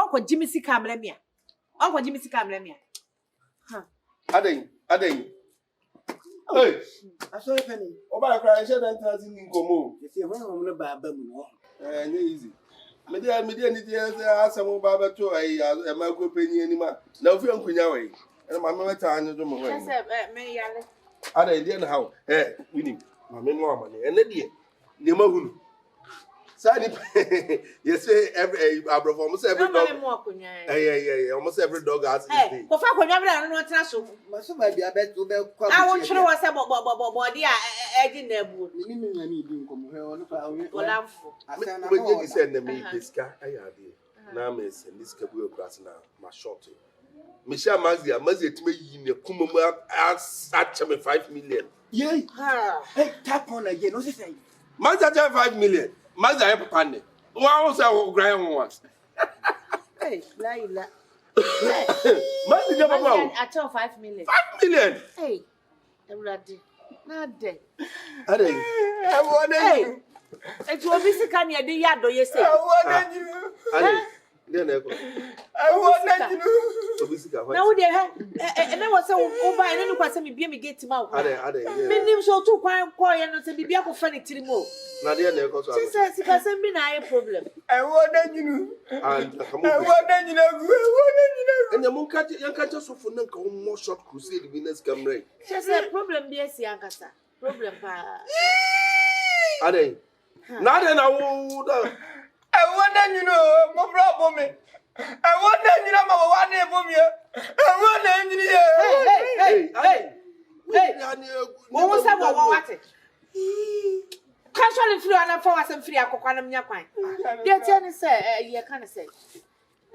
Uncle Jimmy C. Camlemia. Uncle Jimmy C. Camlemia. Aden. Hey, I saw a penny. Oba cry, said and transit in Como. You see, when I'm not bad, easy. Media, some Baba to a micro penny anymore. Now, if you're Quinaway, and my mother time is the moment. I didn't know how. Eh, winning. My men more money. And then, Nemo. Sunny, yes, every almost every dog. Almost every dog has his day. But I never know Tasso. Must be a bet to the I won't show us about body. I didn't would. When you send me this guy, I have now, miss, and this cabu grass now, my shorty. Michelle Mazia, Mazia to me in a Kumuma as such 5 million. Yea, hey, tap on again, what's it saying? Mazia 5 million. Mazda have a panel. Why was our grand once? Hey, Laila. Mazda never wrong. I tell 5 million. 5 million. Hey, everybody. Not dead. Aden. I want it will be sick on your yard, do you say? I want you. Then I want you. Now, and I was so over and then was me be me get him out. Aden. Many so too quiet and to be a funny to remove. Nadia, She says it hasn't been a problem. I want you. And I want you. and the moon catch young catchers of more short crusade winners come right. She said, problem, yes, Yankasa. Problem, Aden. Not an old. I want you know, my problem. I want you know, my one Hey, what was that? What it? Casually flew on for us and free Aquanum Yaquine. Dear Jenny said, you can't say.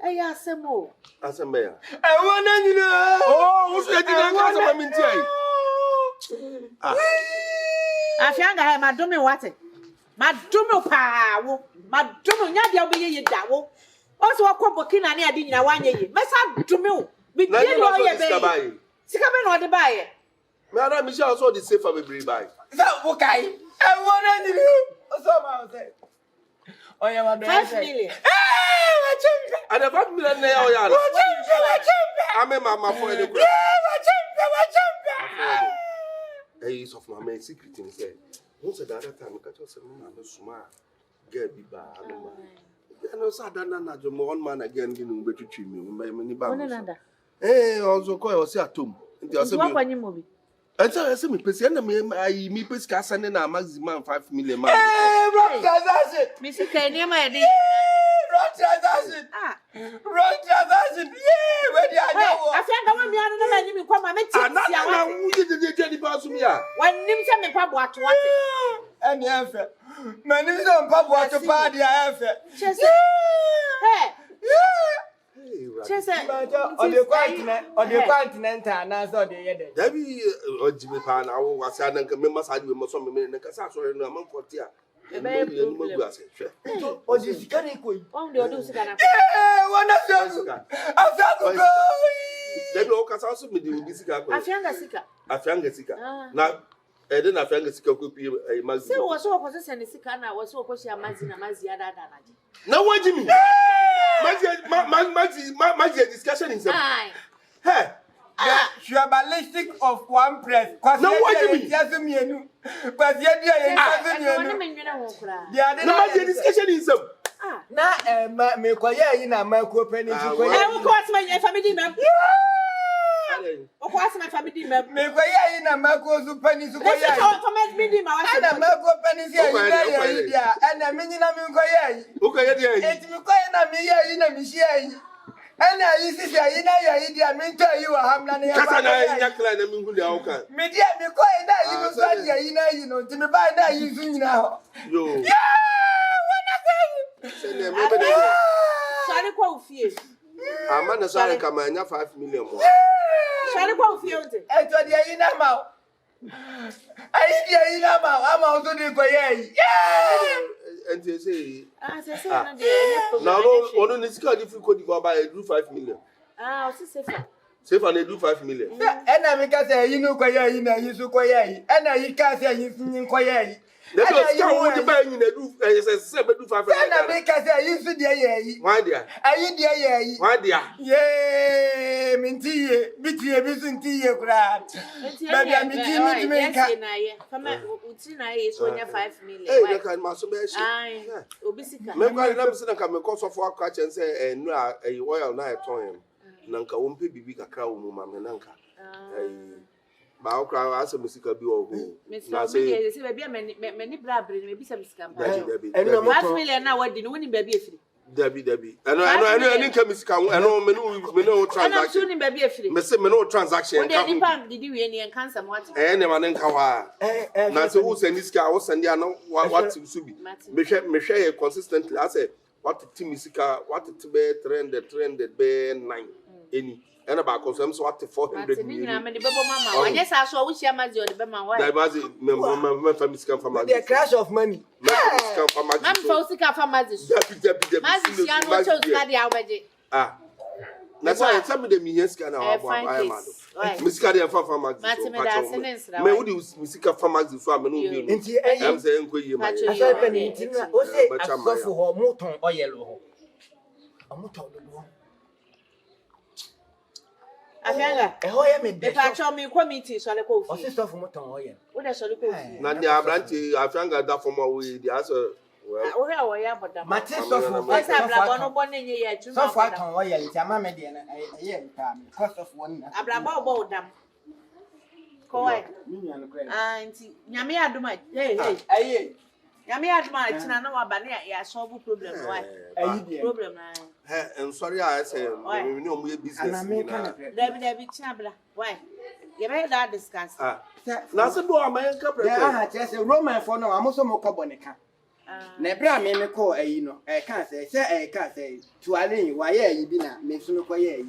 I asked some more. As a mayor. I want you know. Oh, who's that? Afiaga had my dummy water. My dummy power, my dummy Nadia be ye dawo. Also, a quabbockin and I didn't want ye. Massa dummy. Be dead or ye bay. Sikaben or the buyer. Madame Michel saw the safe for me by. That okay. I want you. Somehow say. Oh, you want 5 million. And the 5 million now, I'm a mamma for the ground. Ace of my main secret and said, once at that time, I got us a smart girl be bad. I know Sadana, the one man again, getting better to me, many bounds. Eh, also call us at home. And so I said, me, me, Pesca, and a maximum 5 million. Wrong transaction. Missy Kenya, my dear. Wrong transaction. Wrong transaction. Yeah, where the I think I want me to come and make you. When Nim sent me pub what? And the answer. My name is on Papa what to party. I have it. Just on the continent, and I saw the other. Debbie or Jimmy Pan, I was saying, I can remember side with some men and Cassandra and a month for tea. Oh, this can equal. Only do Suban. One of them. They don't also be the Visica. Afiaga Sika. Now, Eden Afiaga Sika could be a Mazxybos. So was so possessing the Sika, I was so possessing Mazia. Now, what do you mean? Mazia discussion in some. Hey, Tribalistic of one press. No, what do you mean? But yet, the discussion is some. Now, make in a micro penny. I will cross my family member. Of course, my family member. Make in a micro penny. And a micro penny and a minimum. Okay, it's in a machine. And I used to say, I mean, tell you, I'm not a media. You know, to me by that you now. Shall I quote you? I'm not a sorry, come on, 5 million more. Shall I quote you? I told you in a mouth. I did in a mouth. I'm out to the And they say, now, now, on this card, if you could go by, I do 5 million. Ah, sister. Say for they do 5 million. And I make us say, you know, you so quiet, and I can't say you quiet. They don't start with the buying in the do 5 million. And I make us say, you see, dear, why dear? I eat dear, Why dear? yea, minty, bitty, everything tea, crab. Maybe I'm to make a from is only 5 million. Hey, you can masturbation. Aye, obisika. Maybe I never said I can make cost of our catch and say, and no, a royal night on him. Nanka won't be big a crow, mamma, Nanka. Bow crow as a musical be all who. Now say, many blabbering, maybe some scam. 5 million now, what didn't win baby free. Debbie. I know, I come is come. I know, no transaction. I'm baby free. Miss no transaction. Did you any and cancer what? And one in Kawa. Now, so who send this car was send ya know what to be. Michelle consistently. I say, what the team is what the be trended be 9 any. And about consumes what the 400 million. Yes, I saw which Yamazi or the Bema. That was it. My family come from the crash of money. Come from I'm Fosika from Mazxybos. Mazxybos chose Nadia already. Ah. That's why some of them yes can I am. Miss Cadia from Mazxybos. Me would use Musica from Mazxybos. I'm saying, I for Moton or yellow. A motor. Afiaga, the patch on me committee, so I call for sister from Moton. What I shall call Nadia Branty, Afiaga that from away the answer. Well, Matilda for so far on oil, Tamamadian, cost of one. Abrabo them. Coy, Auntie Yamia do my hey. Yamia do my Chinano Bania, yeah, solve problem. Why? Problem. I'm sorry, I say, we know we business. There be chabla. Why? You made that discuss. That's a boy, my uncle. There's a Roman for no, I'm also more carbonica. Nebra me call a can't say, to Aden, why you be not, makes no quiet.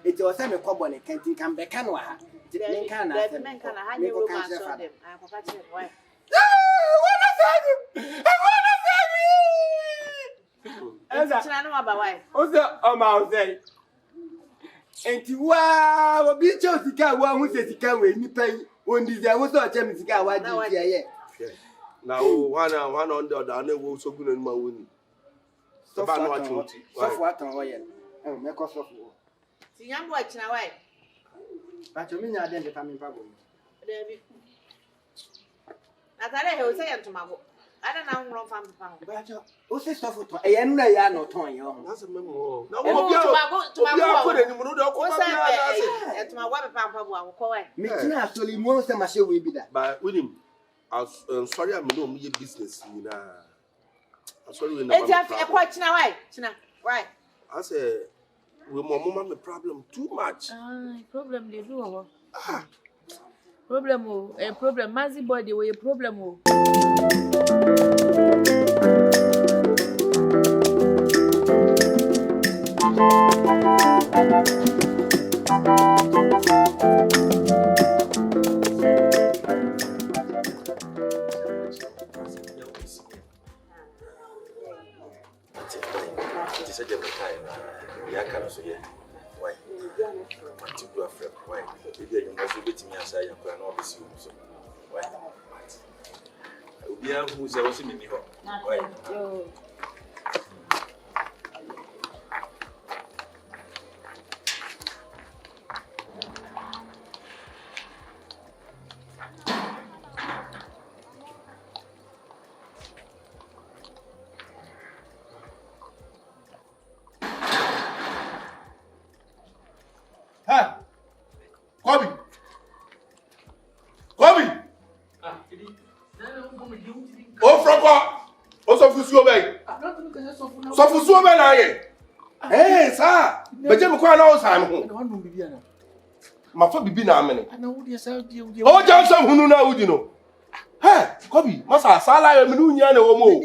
It was a carbonica, can't come back. Can I? Can I have you romance on them? I'm forgetting why. And you are be chosen to one who says he can't wait. You pay when this I was not telling you what now one on the other will so good in my winning. So far, what on oil. Oh, make us of war. See, I'm watching away. But you mean I didn't come in problem. Asare will say to my book. I don't know from but what's this stuff for a young man or toy? That's a memo. No, to my wife, Pampa will call it. Making actually most of my show will be that. But with him, I'm sorry, I'm no me business. I'm sorry, we're not quite now. Right. I say, we more the problem too much. Problem they do. Problem, a problem. Mazxybos, they were a problem. Who's also me? Oh, Franco! Also, for Suban. So for Suban, I hey, sir. But you can't know Simon. My father be na many. Oh, Johnson, who know you know. Hey, Kobe, Massa, Sala, and Munya, no more.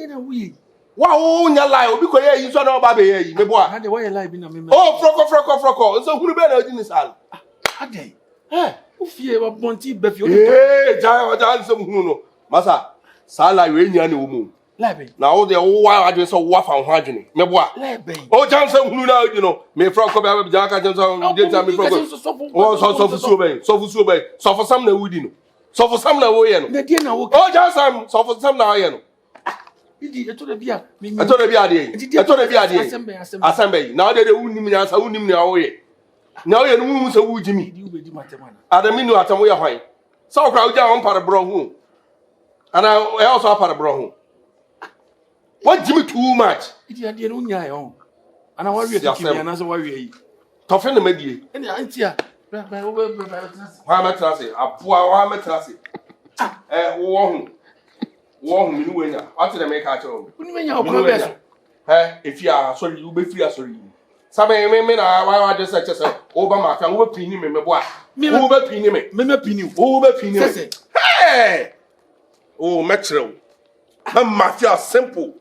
Wow, your lie, because you saw no baby, my boy. Oh, Franco. So who better in this house? Aden. Hey, who fear about Monty Buffy? Hey, Johnson, who know. Massa. Sala we nya ne wo mu Lebe. Now the why I just saw waff and hydrogen. Me boy. Lebe. Oh, Johnson, who now, you know, me from Kobe, Jaka Johnson, did tell me from so for some that we didn't. So for some that we know. The dinner will Oh, Johnson, so for some now, you know. I told the beer. I told the beer. I told the beer. Assembly. Now they wouldn't mean as I wouldn't know. Now you know, so would Jimmy. You will be Matamana. I don't mean at a way of high. So crowd down part of Bronho. And I also part of Bronho. What Jimmy too much? It is the only own. And I want you to keep me another warrior. Toughen the media. And the auntie. Why am I trusting? A poor am I trusting? Warm, you win. What did I make at home? If you are sorry, you'll be free. Sorry. Some men are why I just said, Obama can over pin him, my boy. Over pin him, me pin you, over pin him. Hey! Oh, Metro. Mafia simple.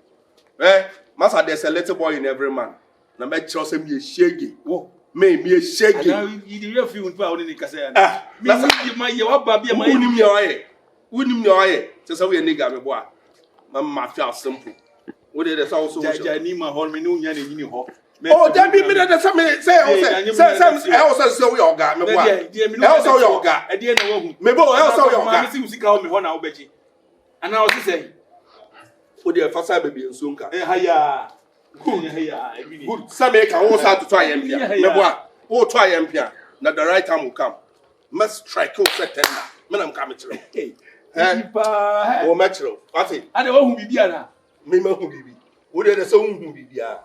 Master, there's a little boy in every man. Now, Metro send me a shaggy. Oh, me a shaggy. You didn't feel proud in the Cassia. My baby, my wouldn't your eye. Wouldn't your eye. Just how we a nigga, my boy. Mafia simple. What did the also Nima hold me no yan in your hall? Oh, that be minute that some say also so your guy, my boy. Also your guy. I didn't know. Maybe also your guy. Music call me 1 hour, Betty. And I was saying, for the first time, baby, and soon come. Good. Some make a whole start to try and Maybe oh, try and Pia. Now the right time will come. Must strike your second. Man, I'm coming to you. Oh, Metro. What's it? I don't know who be there. Mima who be. Who did the song who be there?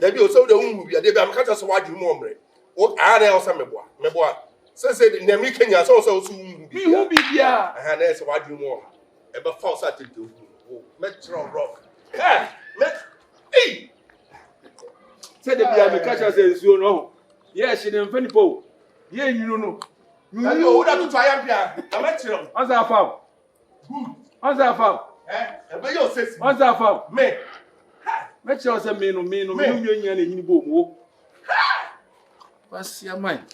There be also the who be there. I'm catching some white mummy. What are they also, my boy? So said in the making us also soon be who be there. And that's what you more. About false attitude. Metro rock. Hey! Said the beer, catcher says, you know. Yes, she didn't funny po. Yeah, you know. You know that to triumph here. I'm Metro. What's that for? Good. What's that for? But you say, what's that for? Me. Metro said, me, you go. What's your mind?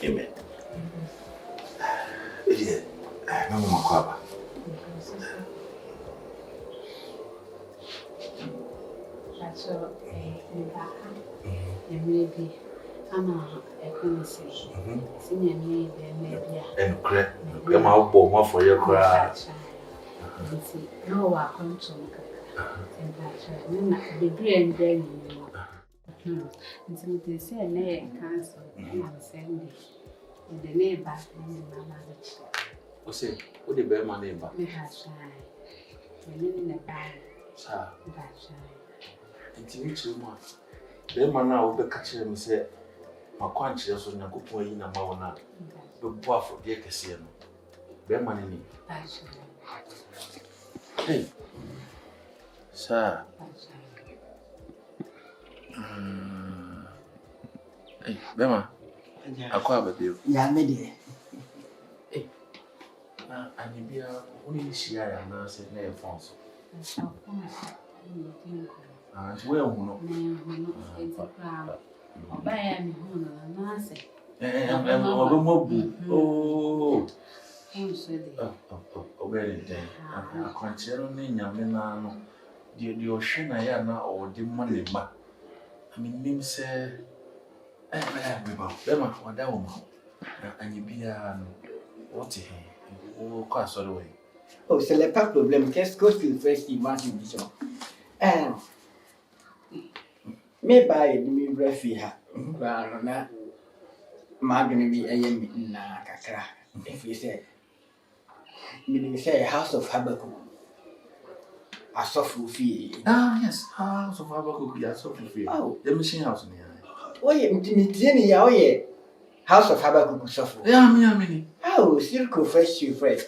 Amen. Yeah, no more kwaba. So, maybe I'm a conversation. Senior me, maybe. And crack, I'm out more for your cry. No, I come to the green then. Until they say a name cancel on Sunday. And the neighbor and the mother. What's it? What the bear my neighbor? We have shy. And in the bag. Sir, That's shy. it's you much. Then man now will be catching him say, my country also na go in a mauna. The boy for the Cassian. Bear money. That's Hey, sir. Hey, Bema. I call you. Yeah, me Hey, and you be only share and I said, no, Fonso. And where who know? Oh, very day. I consider me Yamina. The ocean I am now or the money back. I mean, Nim say, Bema, what that woman, and you be what he cost all the way. Oh, c'est le pas problème. Qu'est-ce que tu fais si moi tu dis ça? Me buy me brefi ha. Na magani bi ayem na kakra. If you say, meaning say House of Habakkuk. A soft fee. Ah, yes, House of Habakkuk, yes, soft fee. Oh, the machine house in here. Oh, yeah, House of Habakkuk soft. Yeah, me. Oh, circle fresh you fresh.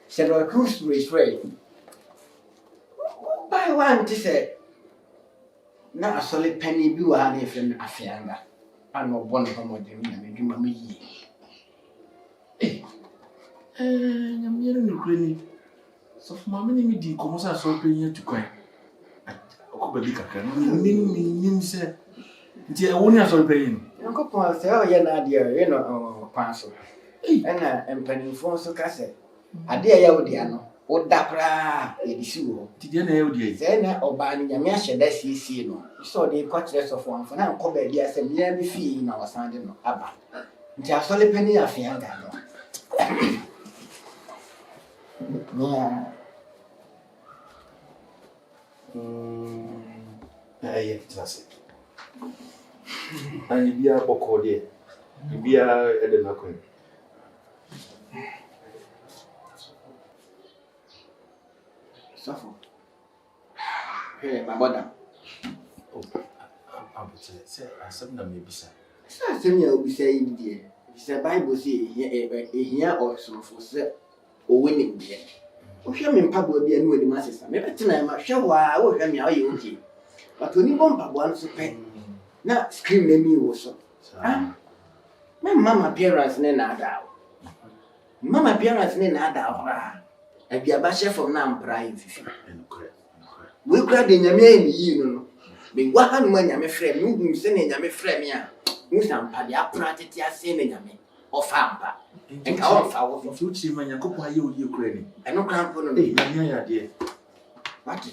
Several cruise with fresh. Buy one to say. Now a solid penny blue honey from Afiaga. I know one of them would do me. Eh, I'm hearing the granny. So for my mini comes as so paying to cry. Akobelika nim say nti woni asori paying. Nkopon say o ye na ade e no kwan so. Na empanimfo so ka say ade ya wo dia no wo da pra e disi wo. Ti dia na ya wo dia. Say na oba ni nyame ahye da siesie no. So de kwa kire so fo anfo na nko ba dia say bia bi fi na wasande no aba. Nti asole pani Afiaga no. Yeah. Yeah, that's it. And you be a boko there. You be a Eden Aquin. Suffer. Hey, my brother. Oh, I'm say, I said, no, maybe, sir. I said, you will be saying, dear. It's a Bible say, here or some for set or winning, dear. Oh, show me Pablo be a new master. Maybe tonight, my show, I will have me all you okay. But when you bump up once to pay, now scream at me also. My mamma appearance, nada. Mamma appearance, nada. I be a basher from now, prime. We cried in your name, you know. Being 100 when I'm a friend, you sending your friend, ya. Musam Padia Pratia sending me, or Fampa. And our foul for future when you go by you credit. And no cramp on me, my dear. What?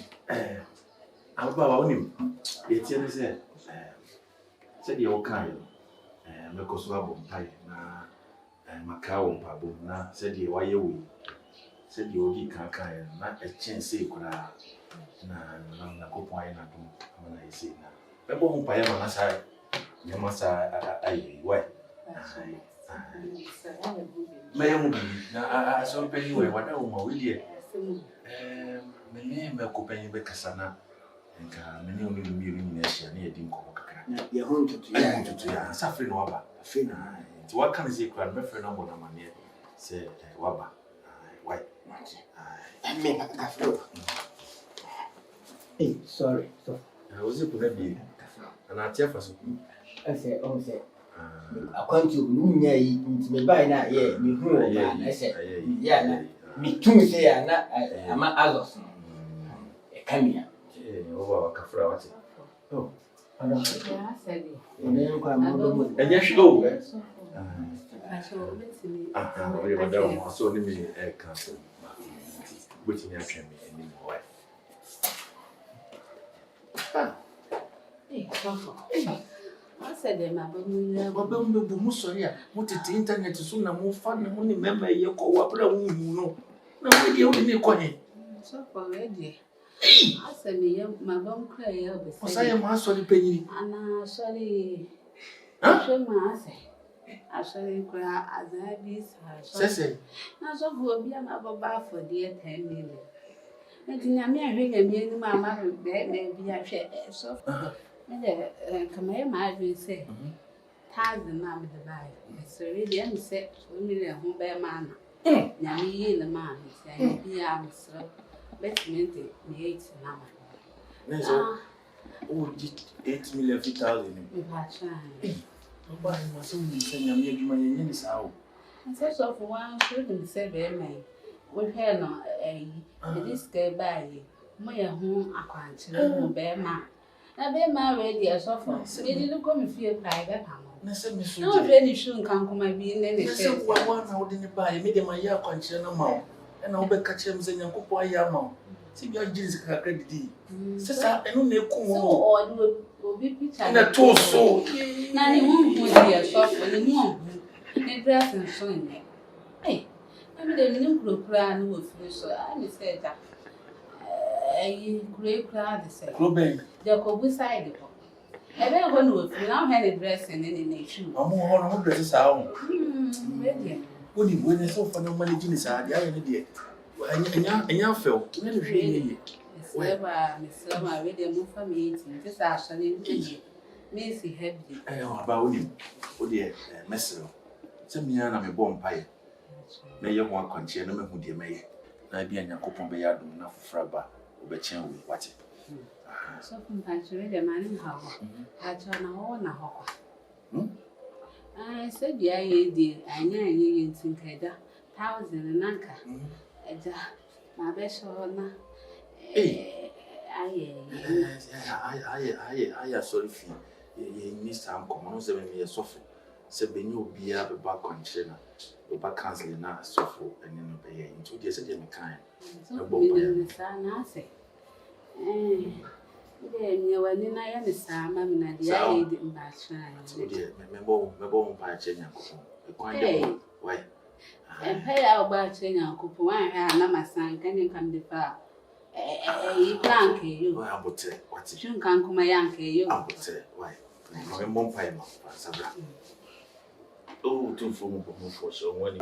About him. It's said the old kind. Mekoswabo pie na Macau Pabu na said the why you said the old cankai na a chance na copoina do when I say na. Pebble Payama Asare, you must I why. Maybe I saw penny where what I will dear. My name Melcopeni Becasana. Many only million years near Dinko. You're home to suffering Waba. What can I say? Crab, my friend, I'm on my near. Say, Waba. Why? I make a flow. Hey, sorry. I was a good be. And I tell us, I say, oh, say, I want to me by now, yeah, me who I said, yeah, me too say, I'm not others. Come here. Over a cafra. Oh, I said it. and yes, you go. I saw me a castle, which I can be anymore. I said, my baby, sorry, what is the internet is soon more fun and only member you go up, you know. Now, we only coin. So already. I said, my bum cry over. Was I am sorry, Penny? And sorry. I sorry, cry as I be. Says, I saw who will be another bar for dear 10 million. And in a mere ring and being my mother, maybe I share so. Come here, my will say. Tired the man with the Bible. It's already unset for me a home bear man. Yammy, the man, saying, yeah, so. Let's make it 8 now. Oh, 8 million feet out in If I try. Why must we send your maid money in this hour? And so for one, shouldn't say very many. We hear no this guy by you. My home, I can't bear man. Now, bear my ready as often. So you didn't come and feel private. No, really shouldn't come my being any. One out in the buy, made my year conscious amount. And I'll be catching them and cook why I'm see your jeans credit. Sister, I don't know or will be picture and a torso. Nanny won't be a soft for the moon. They dress and so in there. Hey, I mean, the new group plan will finish. So I said that a great crowd is a they'll go beside it. I don't want to now have a dress and any nation. I'm more dresses out. When it's so for no money, Jimmy's idea. And you fell. Really, it's never Miss Lama ready move for me. This actually Missy heavy. About him. Oh, dear, Messer. Send me an bomb pie. May you want conscience, no who dear may. I be an Yakopon Bayard, enough frabba, or betchen with what it. So sometimes you read a man in how I turn a own a hawk. I said, yeah, dear, I know you think 1,000 and anchor. My best one. I sorry for you. Miss Sam, come on, 7 years suffer. Say, when you be a back country, or back canceling now, suffer, and then obey into the same kind. I say, you were in I understand, Mamma, the I didn't match. Remember, by changing a quite why. And pay our batching and coupon, and my son can come the far. You can't you. I would say, what's it? You can't come my yankee, you. I would say, why? I'm one pie, Sabra. Oh, too full for so when